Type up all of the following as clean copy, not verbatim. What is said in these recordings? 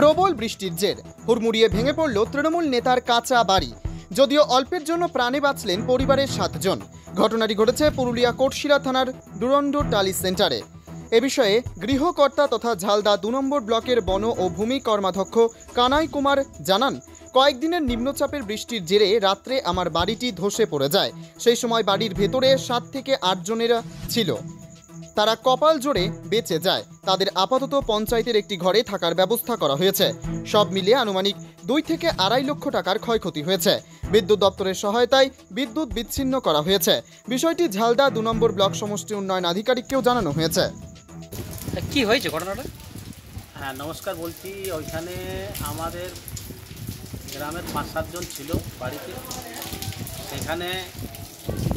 প্রবল বৃষ্টির জের হুড়মুড়িয়ে ভেঙে পড়ল তৃণমূল নেতার কাঁচা বাড়ি। যদিও অল্পের জন্য প্রাণে বাঁচলেন পরিবারের 7 জন। ঘটনাটি ঘটেছে পুরুলিয়া কোটশিরা থানার ডুরন্ডো টালি সেন্টারে। এ বিষয়ে গৃহকর্তা তথা ঝালদা 2 নম্বর ব্লকের বন ও ভূমি কর্মাধ্যক্ষ কানাই কুমার জানান, কয়েকদিনের নিম্নচাপের বৃষ্টির জেরে রাত্রে আমার বাড়িটি ধসে পড়ে যায়। সেই সময় বাড়ির ভেতরে 7 থেকে 8 জনেরা ছিল। তারা কপাল জোরে বেঁচে যায়। তাদের আপাতত পঞ্চায়েতের একটি ঘরে থাকার ব্যবস্থা করা হয়েছে। সব মিলিয়ে আনুমানিক 2 থেকে 2.5 লক্ষ টাকার ক্ষয়ক্ষতি হয়েছে। বিদ্যুৎ দপ্তরের সহায়তায় বিদ্যুৎ বিচ্ছিন্ন করা হয়েছে। বিষয়টি ঝালদা 2 নম্বর ব্লক সমষ্টি উন্নয়ন আধিকারিককেও জানানো হয়েছে। কি হয়েছে ঘটনাটা? হ্যাঁ, নমস্কার। বলছি, ওইখানে আমাদের গ্রামের 5-7 জন ছিল বাড়িতে। সেখানে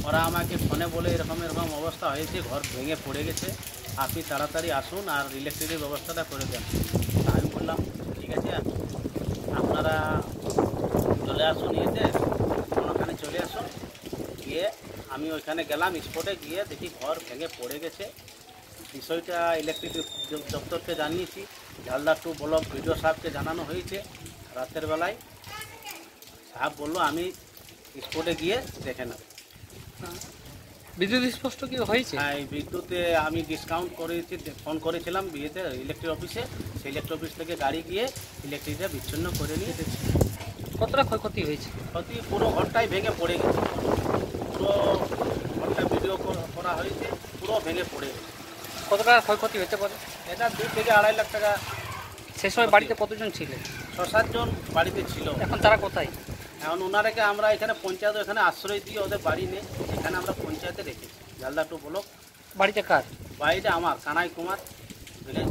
ওরা আমাকে ফোনে বলে এরকম অবস্থা হয়েছে, ঘর ভেঙে পড়ে গেছে, আপনি তাড়াতাড়ি আসুন আর ইলেকট্রিকের ব্যবস্থাটা করে দেন। তা আমি বললাম ঠিক আছে, আপনারা চলে আসুন, ওখানে চলে আসুন। গিয়ে আমি ওইখানে গেলাম, স্পটে গিয়ে দেখি ঘর ভেঙে পড়ে গেছে। বিষয়টা ইলেকট্রিক দপ্তরকে জানিয়েছি, ঝালদা 2 ব্লক বিডিও সাহেবকে জানানো হয়েছে। রাতের বেলায় সাহেব বললো আমি স্পটে গিয়ে দেখে নেব। বিদ্যুৎ স্পষ্ট কি হয়েছে? হ্যাঁ, এই বিদ্যুতে আমি ডিসকাউন্ট করেছি, ফোন করেছিলাম বিয়েতে ইলেকট্রিক অফিসে। সেই ইলেকট্রিক অফিস থেকে গাড়ি গিয়ে ইলেকট্রিকটা বিচ্ছিন্ন করে নিয়ে এসেছি। কতটা ক্ষয়ক্ষতি হয়েছে? ক্ষতি পুরো ঘরটাই ভেঙে পড়ে গেছে। পুরো ঘরটা ভিডিও করা হয়েছে, পুরো ভেঙে পড়ে গেছে। কত টাকার ক্ষয়ক্ষতি হতে পারে? এটা 2 থেকে 2.5 লাখ টাকা। সে সময় বাড়িতে কতজন ছিলেন? 6-7 জন বাড়িতে ছিল। এখন তারা কোথায়? এখন ওনারাকে আমরা এখানে পঞ্চায়েত এখানে আশ্রয় দিয়ে, ওদের বাড়ি নেই, এখানে আমরা পঞ্চায়েতে রেখেছি। ঝালদা 2 ব্লক। বাড়িতে কার? বাড়িটা আমার কানাই কুমার, ভিলেজ